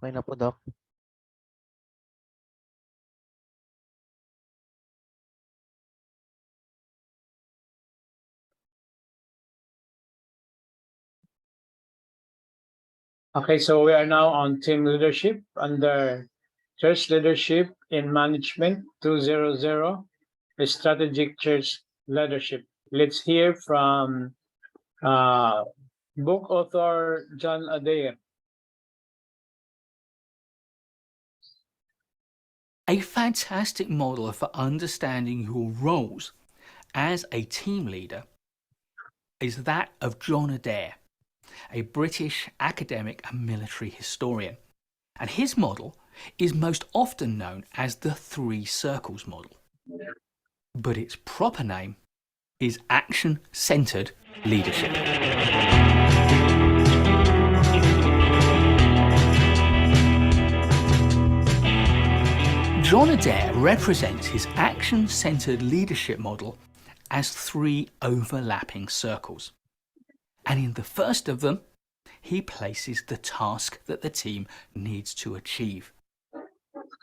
Okay na po, Doc. Okay, so we are now on team leadership under Church Leadership in Management 200, Strategic Church Leadership. Let's hear from book author John Adair. A fantastic model for understanding your roles as a team leader is that of John Adair, a British academic and military historian. And his model is most often known as the 3 circles model. But its proper name is action-centered leadership. John Adair represents his action-centered leadership model as 3 overlapping circles. And in the first of them, he places the task that the team needs to achieve.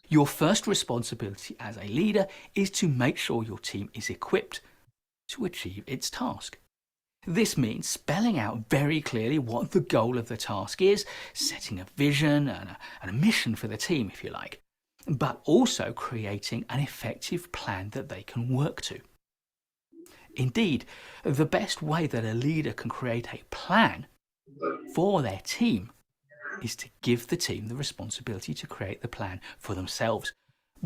Your first responsibility as a leader is to make sure your team is equipped to achieve its task. This means spelling out very clearly what the goal of the task is, setting a vision and a mission for the team, if you like, but also creating an effective plan that they can work to. Indeed, the best way that a leader can create a plan for their team is to give the team the responsibility to create the plan for themselves,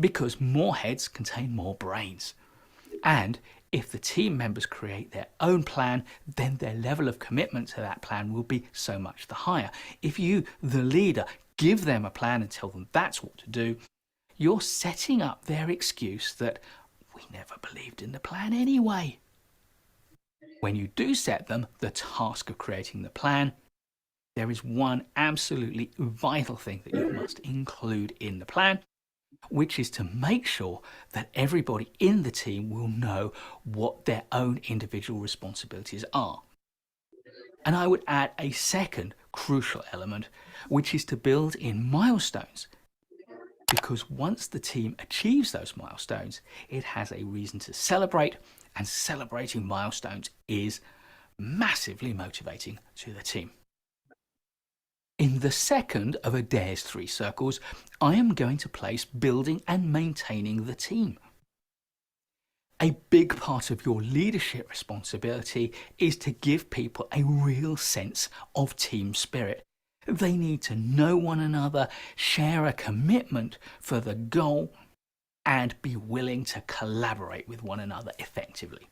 because more heads contain more brains. And if the team members create their own plan, then their level of commitment to that plan will be so much the higher. If you, the leader, give them a plan and tell them that's what to do, you're setting up their excuse that we never believed in the plan anyway. When you do set them the task of creating the plan, there is one absolutely vital thing that you must include in the plan, which is to make sure that everybody in the team will know what their own individual responsibilities are. And I would add a second crucial element, which is to build in milestones. Because once the team achieves those milestones, it has a reason to celebrate, and celebrating milestones is massively motivating to the team. In the second of Adair's 3 circles, I am going to place building and maintaining the team. A big part of your leadership responsibility is to give people a real sense of team spirit. They need to know one another, share a commitment for the goal, and be willing to collaborate with one another effectively.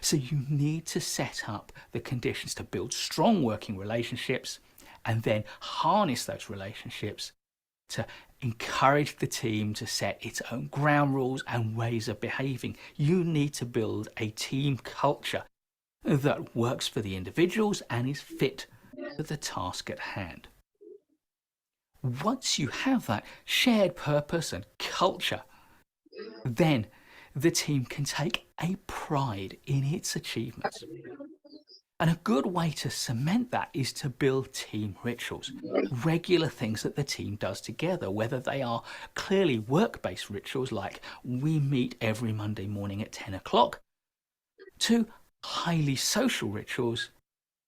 So you need to set up the conditions to build strong working relationships and then harness those relationships to encourage the team to set its own ground rules and ways of behaving. You need to build a team culture that works for the individuals and is fit for the task at hand. Once you have that shared purpose and culture, then the team can take a pride in its achievements. And a good way to cement that is to build team rituals, regular things that the team does together, whether they are clearly work-based rituals like we meet every Monday morning at 10 o'clock, to highly social rituals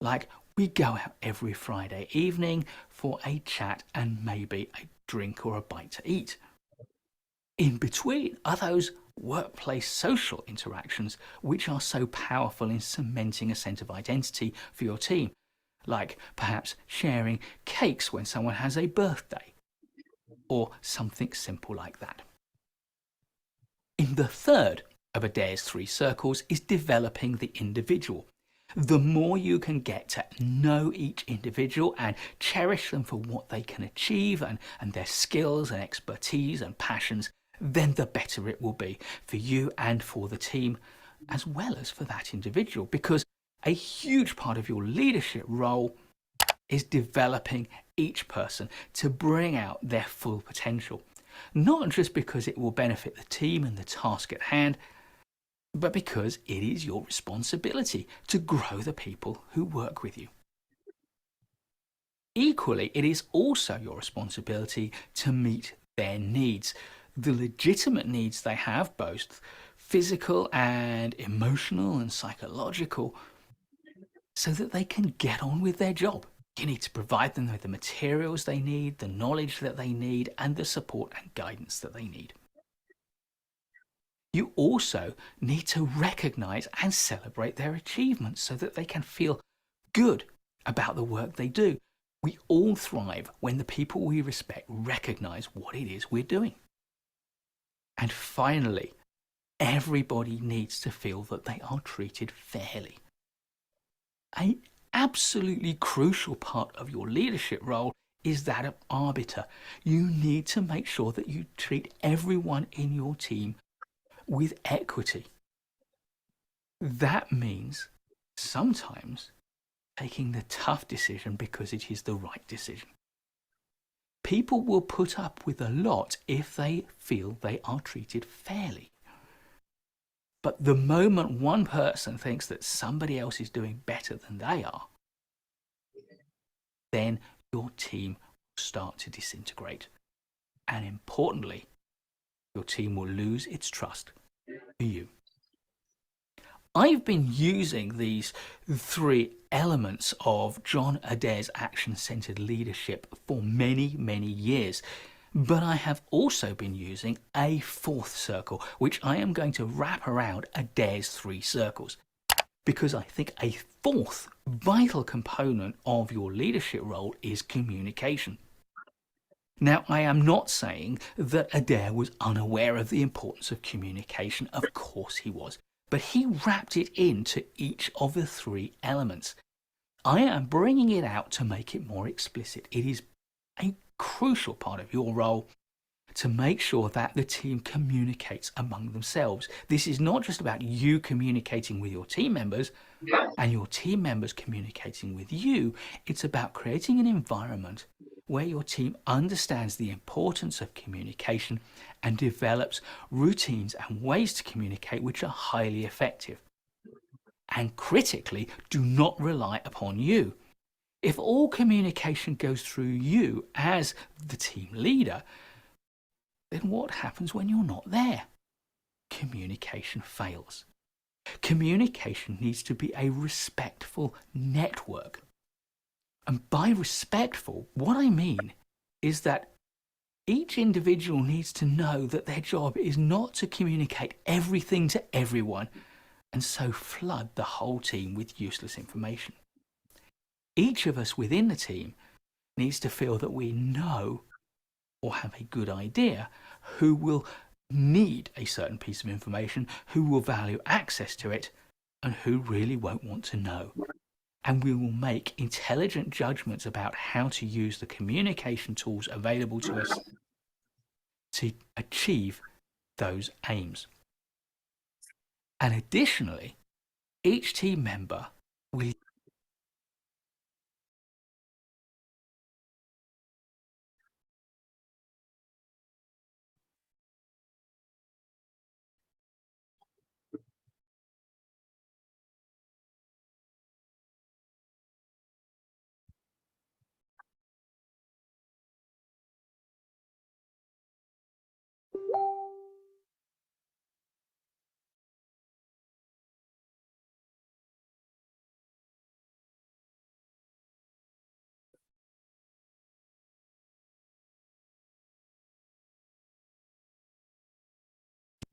like we go out every Friday evening for a chat and maybe a drink or a bite to eat. In between are those workplace social interactions which are so powerful in cementing a sense of identity for your team, like perhaps sharing cakes when someone has a birthday, or something simple like that. In the third of Adair's 3 circles is developing the individual. The more you can get to know each individual and cherish them for what they can achieve and their skills and expertise and passions, then the better it will be for you and for the team, as well as for that individual. Because a huge part of your leadership role is developing each person to bring out their full potential. Not just because it will benefit the team and the task at hand, but because it is your responsibility to grow the people who work with you. equally, it is also your responsibility to meet their needs, the legitimate needs they have, both physical and emotional and psychological, so that they can get on with their job. You need to provide them with the materials they need, the knowledge that they need, and the support and guidance that they need. You also need to recognize and celebrate their achievements so that they can feel good about the work they do. We all thrive when the people we respect recognize what it is we're doing. And finally, everybody needs to feel that they are treated fairly. An absolutely crucial part of your leadership role is that of arbiter. You need to make sure that you treat everyone in your team with equity. That means sometimes taking the tough decision because it is the right decision. People will put up with a lot if they feel they are treated fairly. But the moment one person thinks that somebody else is doing better than they are, then your team will start to disintegrate. And importantly, your team will lose its trust for you. I've been using these three elements of John Adair's action-centered leadership for many, many years. But I have also been using a fourth circle, which I am going to wrap around Adair's three circles, because I think a fourth vital component of your leadership role is communication. Now, I am not saying that Adair was unaware of the importance of communication. Of course he was. But he wrapped it into each of the three elements. I am bringing it out to make it more explicit. It is a crucial part of your role to make sure that the team communicates among themselves. This is not just about you communicating with your team members and your team members communicating with you. It's about creating an environment where your team understands the importance of communication and develops routines and ways to communicate which are highly effective. And critically, do not rely upon you. If all communication goes through you as the team leader, then what happens when you're not there? Communication fails. Communication needs to be a respectful network. And by respectful, what I mean is that each individual needs to know that their job is not to communicate everything to everyone and so flood the whole team with useless information. Each of us within the team needs to feel that we know or have a good idea who will need a certain piece of information, who will value access to it, and who really won't want to know. And we will make intelligent judgments about how to use the communication tools available to us to achieve those aims. And additionally, each team member will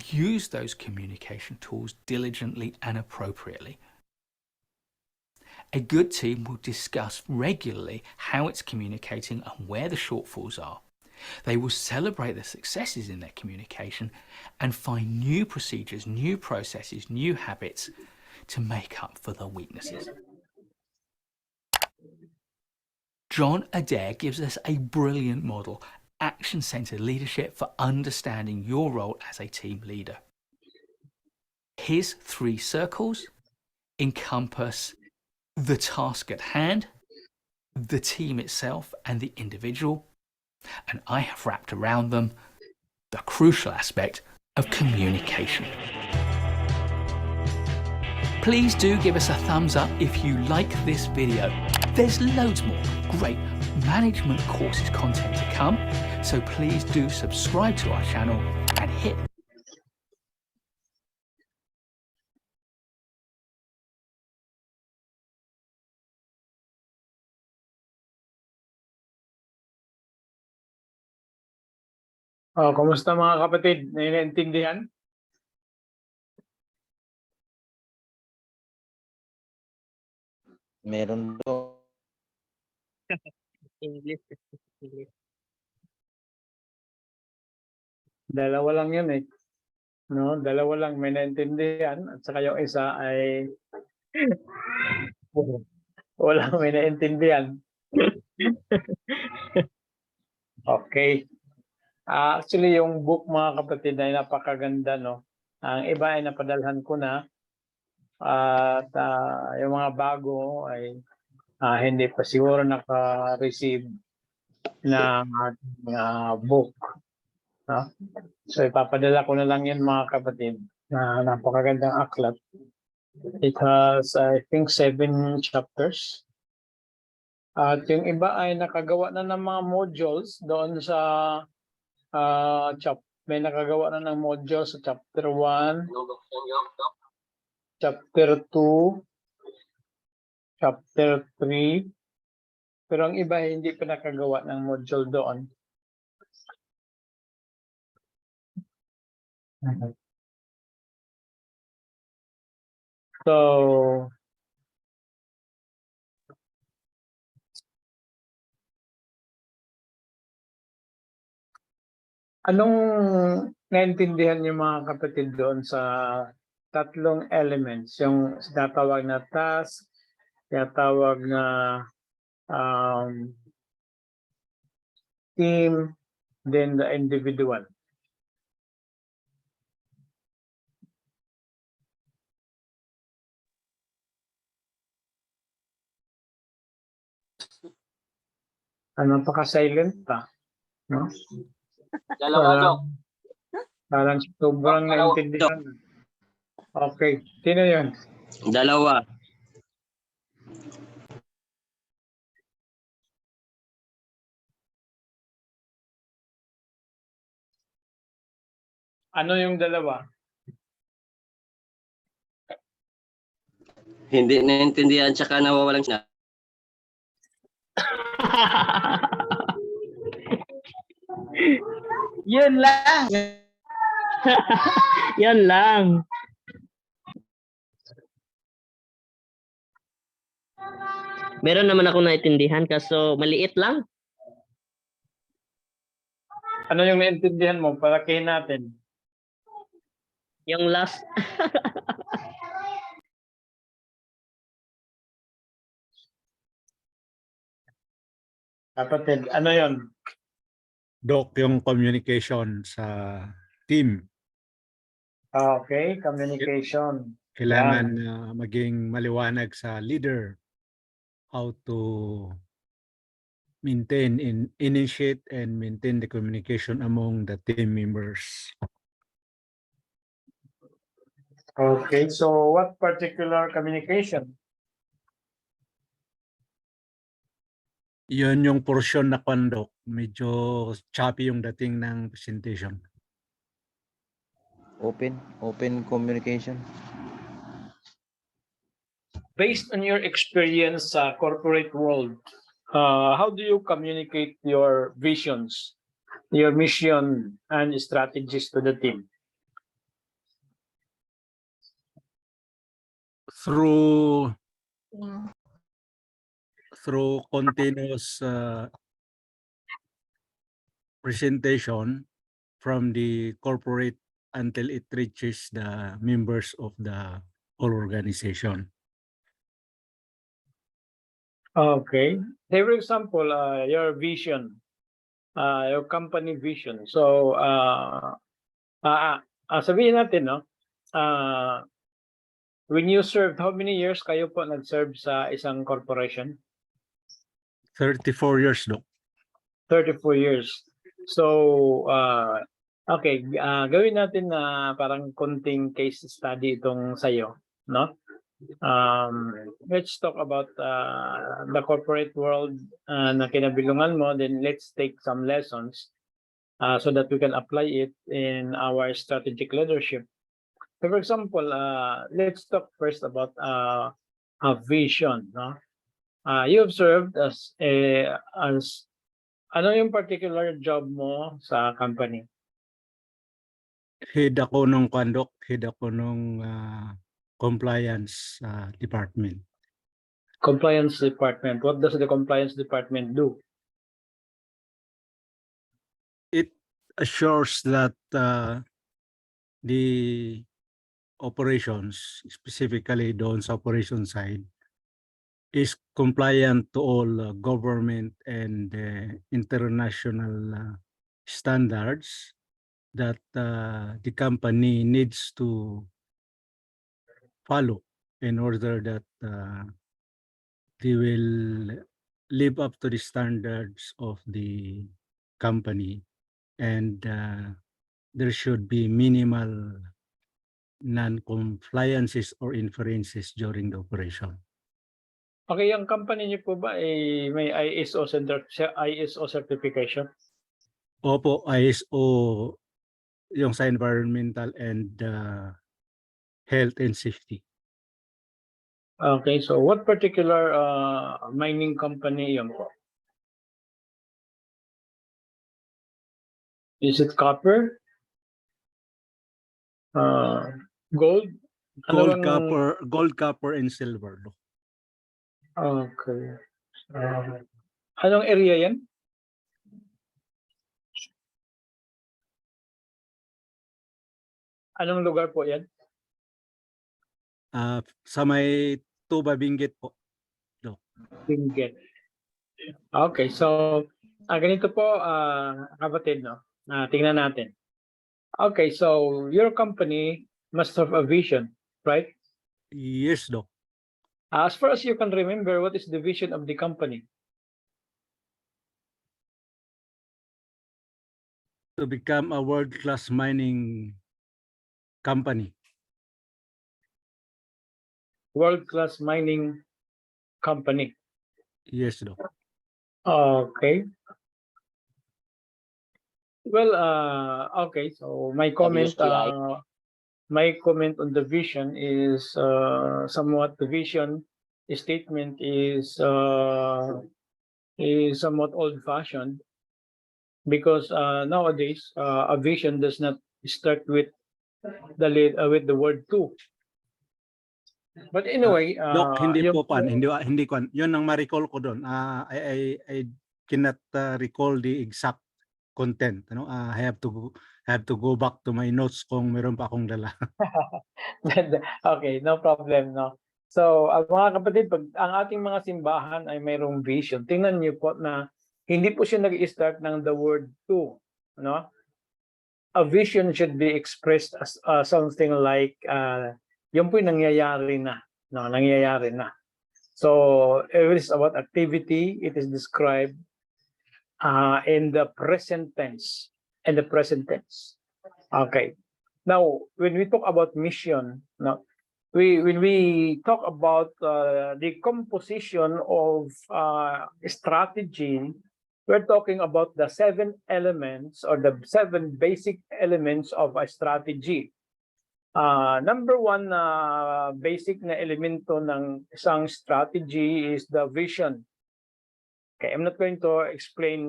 use those communication tools diligently and appropriately. A good team will discuss regularly how it's communicating and where the shortfalls are. They will celebrate the successes in their communication and find new procedures, new processes, new habits to make up for the weaknesses. John Adair gives us a brilliant model, action-centered leadership for understanding your role as a team leader. His three circles encompass the task at hand, the team itself, and the individual. And I have wrapped around them the crucial aspect of communication. Please do give us a thumbs up if you like this video. There's loads more great management courses content to come, so please do subscribe to our channel and hit Oh, kumusta mga kapatid? Naiintindihan? Meron do. English. Dalawa lang yun eh. No, dalawa lang may naintindihan at saka yung isa ay wala may naintindihan. Okay. Actually, yung book mga kapatid ay napakaganda, no? Ang iba ay napadalhan ko na at yung mga bago ay hindi pa siguro naka-receive ng book. No? So ipapadala ko na lang yan mga kapatid. Napakagandang aklat. It has, I think, 7 chapters. At yung iba ay nakagawa na ng mga modules doon sa may nakagawa na ng modules sa chapter 1, chapter 2, chapter 3. Pero ang iba hindi pa nakagawa ng module doon. So, anong naintindihan niyo mga kapatid doon sa tatlong elements? Yung tinatawag na task, tinatawag na team, then the individual. Napaka-silent pa. No? Dalawa, Parang sobrang naintindihan. Okay. Sino yun? Dalawa. Ano yung dalawa? Hindi naintindihan tsaka nawawalan siya. Yun lang. Yan lang. Meron naman ako naintindihan kaso maliit lang. Ano yung naintindihan mo? Palakihin natin. Yung last. Kapatid, ano yun? Doc, yung communication sa team. Okay, communication. Kailangan maging maliwanag sa leader how to maintain, initiate and maintain the communication among the team members. Okay, so what particular communication? Yun yung portion na kwando, medyo choppy yung dating ng presentation. Open communication. Based on your experience sa corporate world, how do you communicate your visions, your mission and strategies to the team? Through continuous presentation from the corporate until it reaches the members of the whole organization. Okay. Say for example, your vision, your company vision. So, sabihin natin, no? When you served, how many years kayo po nag-serve sa isang corporation? 34 years, Doc. 34 years. So, okay, gawin natin na parang konting case study itong sa'yo, no? Let's talk about the corporate world na kinabilungan mo. Then let's take some lessons so that we can apply it in our strategic leadership. So for example, let's talk first about a vision. No? You have served as ano yung particular job mo sa company? Head ako nung conduct, head ako nung compliance department. Compliance department. What does the compliance department do? It assures that the operations, specifically doon sa operation side, is compliant to all government and international standards that the company needs to follow in order that they will live up to the standards of the company, and there should be minimal non-compliances or inferences during the operation. Okay, yung company niyo po ba may ISO certification? Opo, ISO yung sa environmental and health and safety. Okay, so what particular mining company yun po? Is it copper? Gold? Ano Gold, copper, and silver. Okay. Anong area yan? Anong lugar po yan? Sa may Tuba Benguet po. Benguet. Okay, so ganito po kapatid, no? Tingnan natin. Okay, so your company must have a vision, right? Yes, Doc. As far as you can remember, what is the vision of the company? To become a world-class mining company. World-class mining company. Yes, Doc. Okay. Well, okay. So my comment on the vision is somewhat the vision statement is somewhat old-fashioned because nowadays a vision does not start with the word to. But anyway, Doc, hindi po pan, hindi kon. 'Yun ang ma-recall ko doon. I cannot recall the exact content, ano. I have to go back to my notes kung meron pa akong dala. Okay, no problem, no. So, mga kapatid, pag ang ating mga simbahan ay mayroong vision, tingnan niyo po na hindi po siya nag-start ng the word to, no? A vision should be expressed as something like yun po yung nangyayari na, no, nangyayari na. So, if it is about activity, it is described in the present tense. Okay. Now, when we talk about mission, no, when we talk about the composition of strategy, we're talking about the 7 elements or the 7 basic elements of a strategy. Number 1 basic na elemento ng isang strategy is the vision. Okay, I'm not going to explain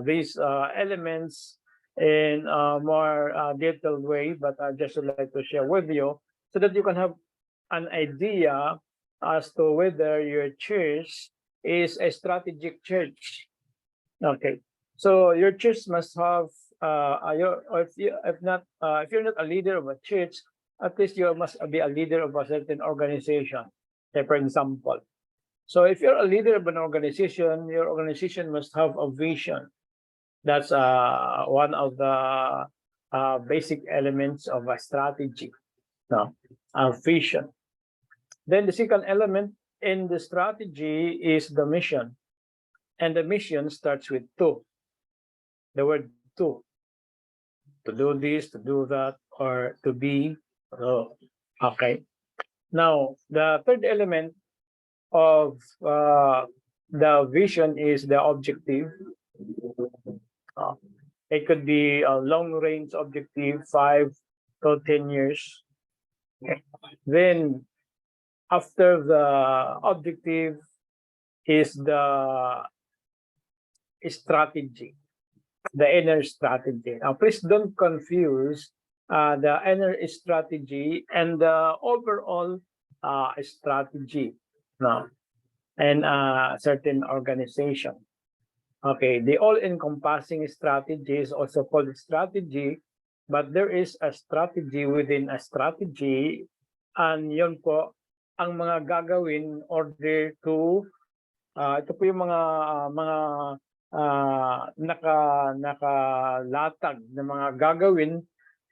these elements in a more detailed way, but I just would like to share with you so that you can have an idea as to whether your church is a strategic church. Okay, so your church must have if you're not a leader of a church, at least you must be a leader of a certain organization. Okay, for example. So if you're a leader of an organization, your organization must have a vision. That's one of the basic elements of a strategy, no, a vision. Then the second element in the strategy is the mission. And the mission starts with to. The word to do this, to do that, or to be. Okay. Now, the third element of the vision is the objective. It could be a long-range objective, 5 to 10 years. Then, after the objective is the strategy, the inner strategy. Now, please don't confuse the inner strategy and the overall strategy now and certain organization. Okay, the all-encompassing strategy is also called strategy, but there is a strategy within a strategy, and yun po ang mga gagawin in order to ito po yung mga nakalatag na mga gagawin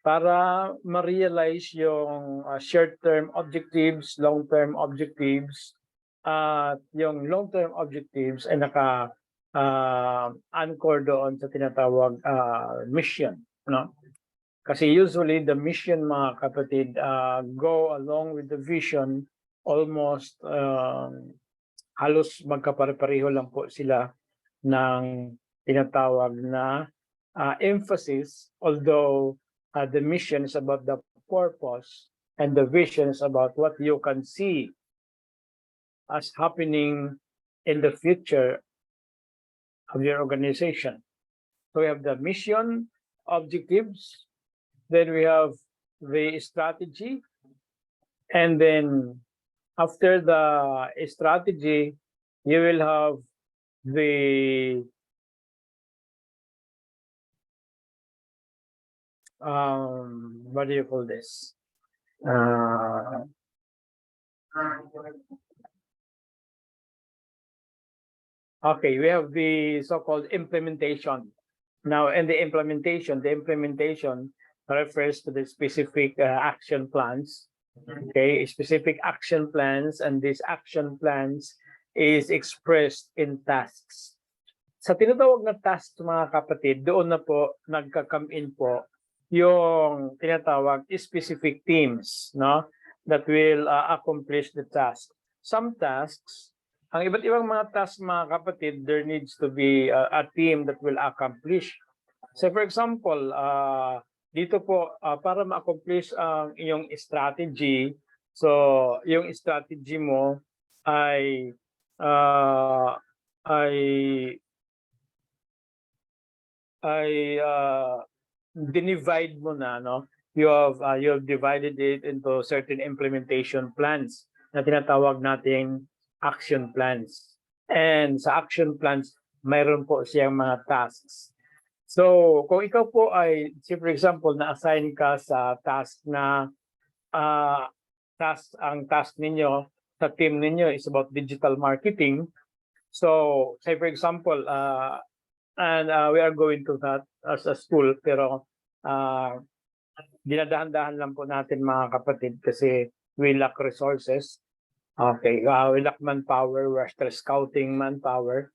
para ma-realize yung short-term objectives, long-term objectives, at yung long-term objectives ay anchor doon sa tinatawag mission, no? Kasi usually the mission, mga kapatid, go along with the vision, almost halos magkapare-pareho lang po sila ng tinatawag na emphasis, although the mission is about the purpose and the vision is about what you can see as happening in the future of your organization. So we have the mission, objectives, then we have the strategy, and then after the strategy, you will have the what do you call this? Okay, we have the so-called implementation. Now, in the implementation refers to the specific action plans. Okay, specific action plans, and these action plans is expressed in tasks. Sa tinatawag na tasks, mga kapatid, doon na po nagka-come in po yung tinatawag specific teams, no, that will accomplish the task. Some tasks, ang iba't ibang mga tasks, mga kapatid, there needs to be a team that will accomplish. So for example, dito po para ma-accomplish ang iyong strategy, so yung strategy mo ay dinivide mo na, no? You have divided it into certain implementation plans na tinatawag nating action plans. And sa action plans, mayroon po siyang mga tasks. So, kung ikaw po ay, for example, na-assign ka sa task na ang task ninyo sa team ninyo is about digital marketing. So, say for example, and we are going to that as a school, pero dinadahan-dahan lang po natin, mga kapatid, kasi we lack resources. Okay, we lack manpower, we're still scouting manpower.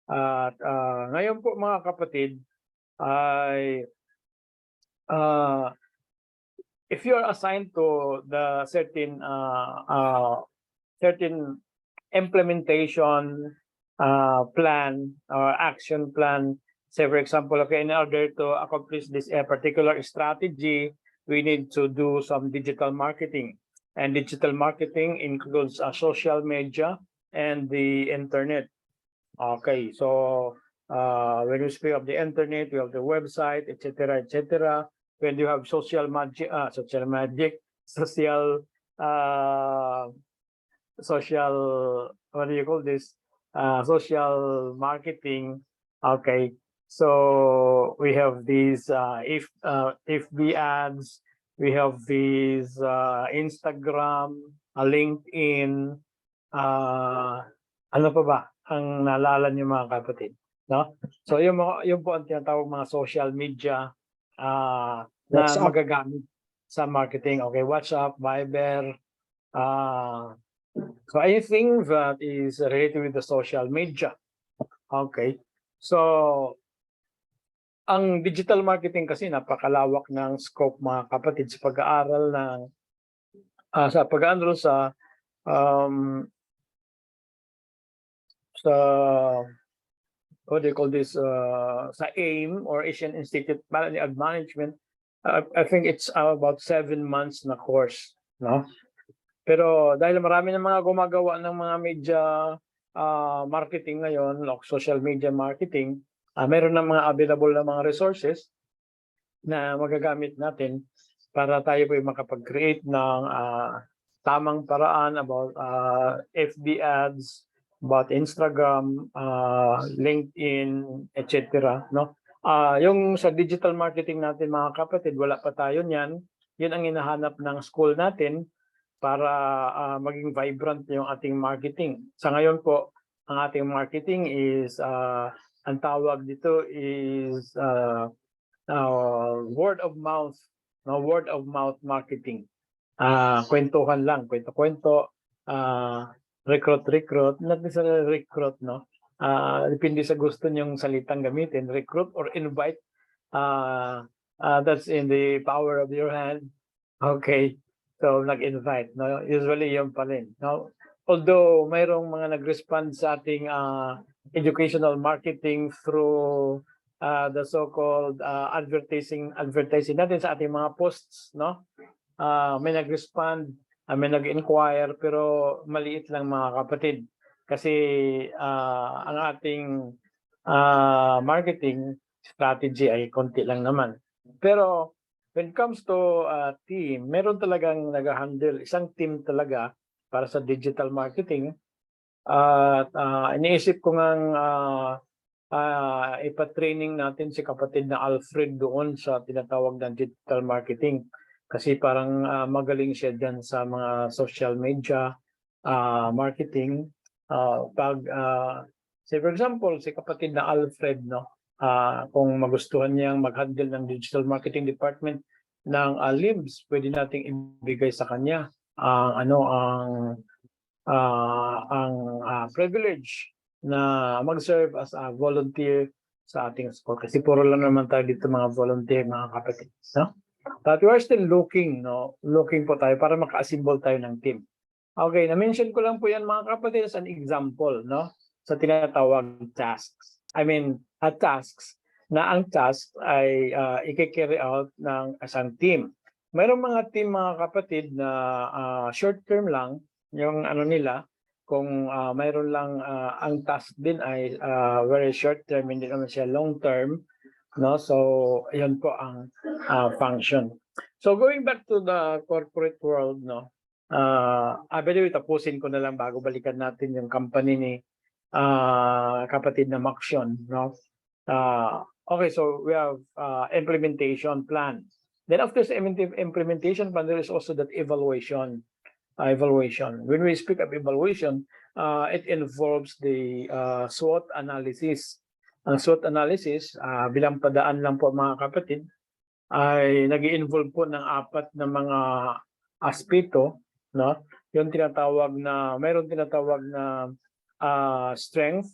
At ngayon po, mga kapatid, ay if you are assigned to the certain implementation plan or action plan, say for example, okay, in order to accomplish this particular strategy, we need to do some digital marketing, and digital marketing includes social media and the internet. Okay, so when we speak of the internet, we have the website, etc., etc. When you have social magic, what do you call this? Social marketing. Okay, so we have these FB ads, we have these Instagram, LinkedIn, ano pa ba ang naalala niyo, mga kapatid, no? So yung po ang tinatawag mga social media na magagamit sa marketing. Okay, WhatsApp, Viber, so anything that is related with the social media. Okay, so ang digital marketing kasi napakalawak ng scope, mga kapatid, sa pag-aaral ng sa pag-enroll sa what do you call this, sa AIM or Asian Institute of Management, I think it's about 7 months na course, no? Pero dahil marami ng mga gumagawa ng mga media marketing ngayon, social media marketing, meron ng mga available na mga resources na magagamit natin para tayo po makapag-create ng tamang paraan about FB ads, about Instagram, LinkedIn, etc. No? Yung sa digital marketing natin mga kapatid, wala pa tayo niyan. Yun ang hinahanap ng school natin para maging vibrant yung ating marketing. Sa ngayon po, ang ating marketing is, ang tawag dito is word of mouth, no, word of mouth marketing. Kwentuhan lang, kwento-kwento, recruit, not necessarily recruit, no? Depende sa gusto niyong salitang gamitin, recruit or invite. That's in the power of your hand. Okay, so nag-invite, no? Usually yun pa rin, no? Although mayroong mga nag-respond sa ating educational marketing through the so-called advertising natin sa ating mga posts, no? May nag-respond, may nag-inquire, pero maliit lang mga kapatid. Kasi ang ating marketing strategy ay konti lang naman. Pero when it comes to team, meron talagang nag-handle, isang team talaga para sa digital marketing. At iniisip ko ngang ipa-training natin si kapatid na Alfred doon sa tinatawag na digital marketing. Kasi parang magaling siya dyan sa mga social media marketing. Say for example, si kapatid na Alfred, no, kung magustuhan niyang mag-handle ng digital marketing department ng LIMS, pwede nating ibigay sa kanya ang privilege na mag-serve as a volunteer sa ating school. Kasi puro lang naman tayo dito mga volunteer, mga kapatid, no? But we are still looking, no? Looking po tayo para maka-assemble tayo ng team. Okay, na-mention ko lang po yan mga kapatid as an example, no? Sa tinatawag tasks. I mean, tasks na ang task ay i-carry out ng isang team. Mayroong mga team mga kapatid na short term lang yung ano nila, kung mayroon lang ang task din ay very short term, hindi naman siya long term, no? So yun po ang function. So going back to the corporate world, no, by the way, tapusin ko na lang bago balikan natin yung company ni kapatid na Maxion, no? Okay, so we have implementation plan. Then after the implementation plan, there is also that evaluation. When we speak of evaluation, it involves the SWOT analysis. Ang SWOT analysis, bilang padaan lang po mga kapatid, ay nag-i-involve po ng 4 na mga aspeto, no? Yung tinatawag na, mayroon tinatawag na strength,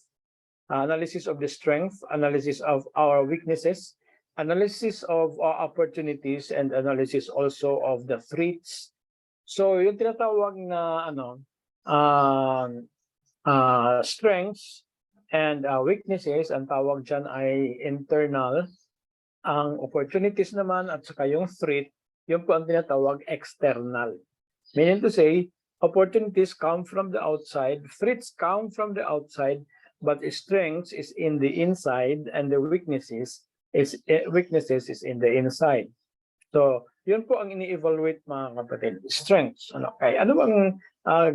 analysis of the strength, analysis of our weaknesses, analysis of our opportunities, and analysis also of the threats. So yung tinatawag na strengths and weaknesses, ang tawag dyan ay internal. Ang opportunities naman at saka yung threat, yun po ang tinatawag external. Meaning to say, opportunities come from the outside, threats come from the outside, but strengths is in the inside and the weaknesses is in the inside. So, yun po ang ini-evaluate mga kapatid, strengths. Okay, ano bang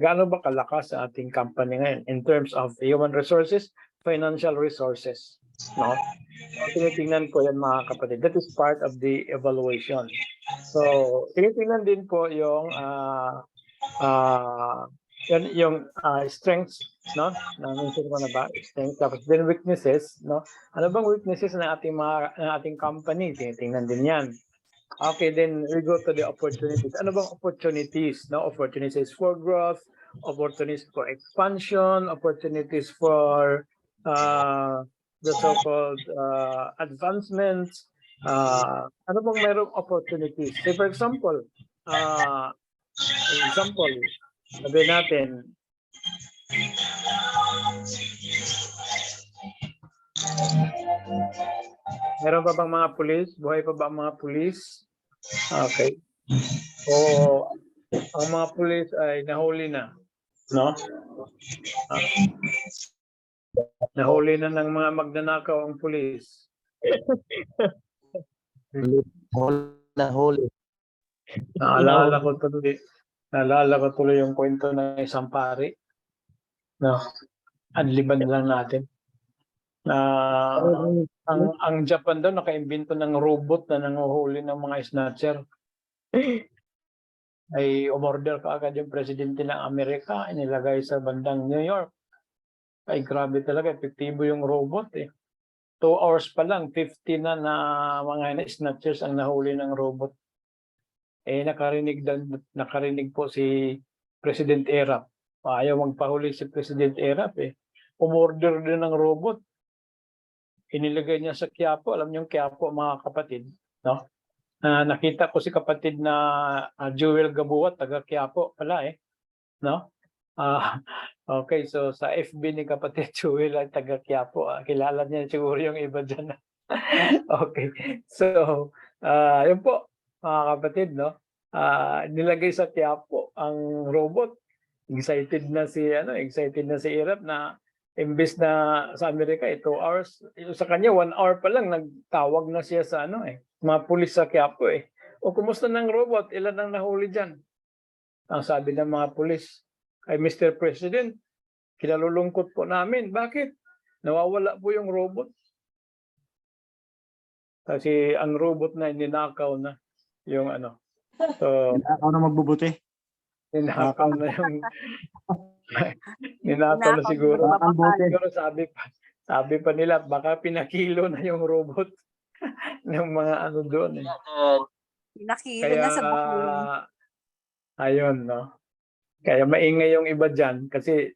gaano ba kalakas sa ating company ngayon in terms of human resources, financial resources, no? Tinitingnan po yan mga kapatid. That is part of the evaluation. So, tinitingnan din po yung strengths, no? Na-mention ko na ba? Strengths, tapos then weaknesses, no? Ano bang weaknesses ng ating company? Tinitingnan din yan. Okay, then we go to the opportunities. Ano bang opportunities? No, opportunities for growth, opportunities for expansion, opportunities for the so-called advancements. Ano bang mayroong opportunities? Say for example, Example, sabi natin, meron pa bang mga pulis? Buhay pa ba ang mga pulis? Okay. O ang mga pulis ay nahuli na, no? Nahuli na ng mga magnanakaw ang pulis. Nahuli. Naalala ko tuloy yung kwento ng isang pari. No, anliban lang natin. Ang Japan daw nakaimbento ng robot na nanguhuli ng mga snatcher. Ay umorder kaagad yung presidente ng Amerika, inilagay sa bandang New York. Ay grabe talaga, epektibo yung robot eh. 2 hours pa lang, 50 na mga snatchers ang nahuli ng robot. Eh nakarinig po si President Erap. Ayaw magpahuli si President Erap eh. Umorder din ng robot. Inilagay niya sa Quiapo. Alam niyo yung Quiapo, mga kapatid, no? Nakita ko si kapatid na Joel Gabuat, taga Quiapo pala eh, no? Okay, so sa FB ni kapatid Joel ay taga Quiapo. Kilala niya siguro yung iba dyan. Okay, so yun po, mga kapatid, no? Nilagay sa Quiapo ang robot. Excited na si Irap na imbes na sa Amerika 2 hours, sa kanya 1 hour pa lang nagtawag na siya sa mga pulis sa Quiapo eh. O kumusta ng robot? Ilan ang nahuli diyan? Ang sabi ng mga pulis, ay Mr. President, kinalulungkot po namin. Bakit? Nawawala po yung robot. Kasi ang robot na ninakaw na yung So, Ako na magbubuti. ninakaw na yung ninakaw na siguro. Siguro sabi pa nila, baka pinakilo na yung robot ng mga doon. Pinakilo na sa bakuran. Ayun, no? Kaya maingay yung iba dyan kasi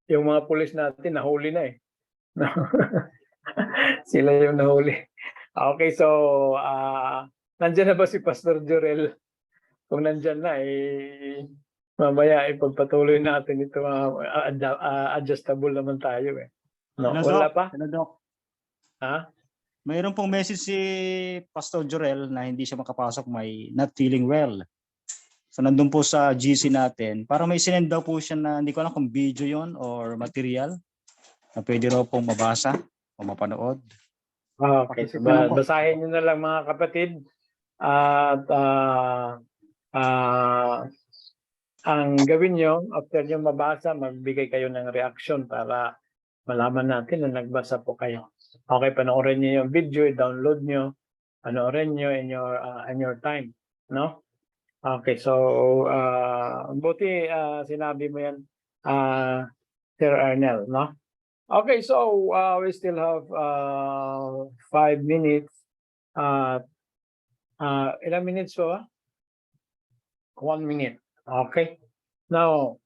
yung mga pulis natin nahuli na eh. No? Sila yung nahuli. Okay, so nandyan na ba si Pastor Jorel? Kung nandyan na, mamaya ipagpatuloy natin ito. Adjustable naman tayo eh. No? Wala pa? Doc. Ha? Mayroon pong message si Pastor Jorel na hindi siya makapasok, may not feeling well. So nandun po sa GC natin, parang may sinend daw po siya na hindi ko alam kung video yon or material na pwede raw pong mabasa o mapanood. Okay, so basahin nyo na lang mga kapatid. At ang gawin nyo, after nyo mabasa, magbigay kayo ng reaction para malaman natin na nagbasa po kayo. Okay, panoorin nyo yung video, download nyo, panoorin nyo in your time, no? Okay, so buti sinabi mo yan, Sir Arnel, no? Okay, so we still have 5 minutes. Ilang minutes pa ba? 1 minute. Okay. Now,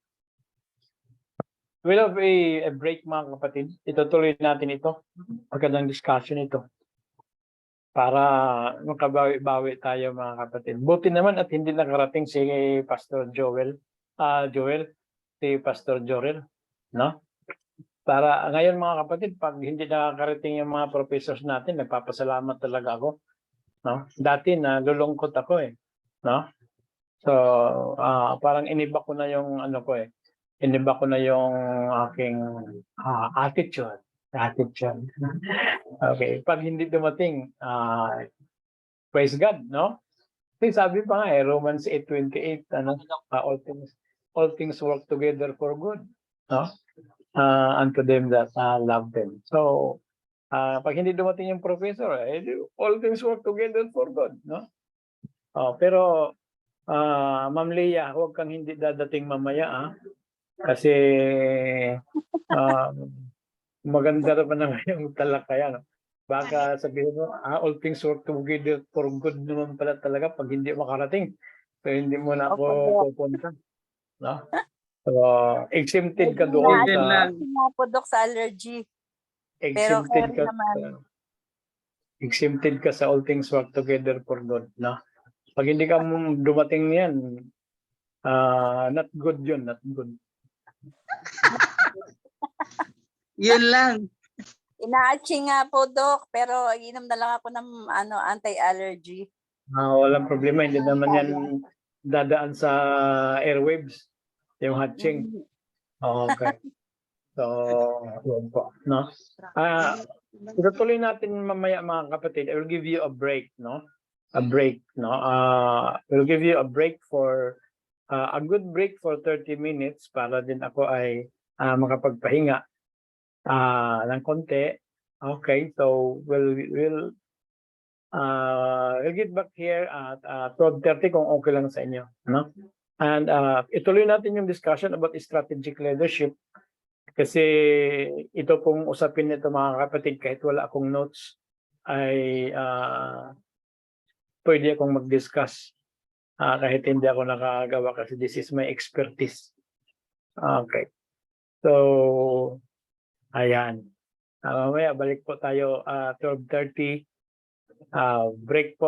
we'll have a break mga kapatid. Itutuloy natin ito. Magandang discussion ito. Para makabawi-bawi tayo mga kapatid. Buti naman at hindi nakarating si Pastor si Pastor Jorel, no? Para ngayon mga kapatid, pag hindi nakakarating yung mga professors natin, nagpapasalamat talaga ako, no? Dati nalulungkot ako eh, no? So, parang iniba ko na yung iniba ko na yung aking attitude. Okay, pag hindi dumating, praise God, no? Kasi sabi pa nga Romans 8:28, all things work together for good, no? Unto them that love them. So, pag hindi dumating yung professor, all things work together for good, no? Pero Ma'am Leah, huwag kang hindi dadating mamaya kasi maganda na pa naman yung talakayan. Baka sabihin mo, all things work together for good naman pala talaga pag hindi makarating. So hindi mo na ako pupunta. No? So, exempted ka doon sa... Pinapodok sa allergy. Pero exempted ka sa all things work together for good. No? Pag hindi ka dumating yan, Not good yun, not good. Yun lang. Ina-atching nga po, Doc, pero inom na lang ako ng anti-allergy. Walang problema, hindi naman yan dadaan sa airwaves, yung hatching. Okay. So, yun po, no? Itutuloy natin mamaya mga kapatid. I will give you a break, no? A break, no? We'll give you a break for a good break for 30 minutes para din ako ay makapagpahinga ng konti. Okay, so we'll get back here at 12:30 kung okay lang sa inyo, no? And ituloy natin yung discussion about strategic leadership kasi ito pong usapin nito mga kapatid, kahit wala akong notes ay pwede akong mag-discuss kahit hindi ako nakagawa kasi this is my expertise. Okay. So, ayan. Mamaya balik po tayo 12:30. Break po.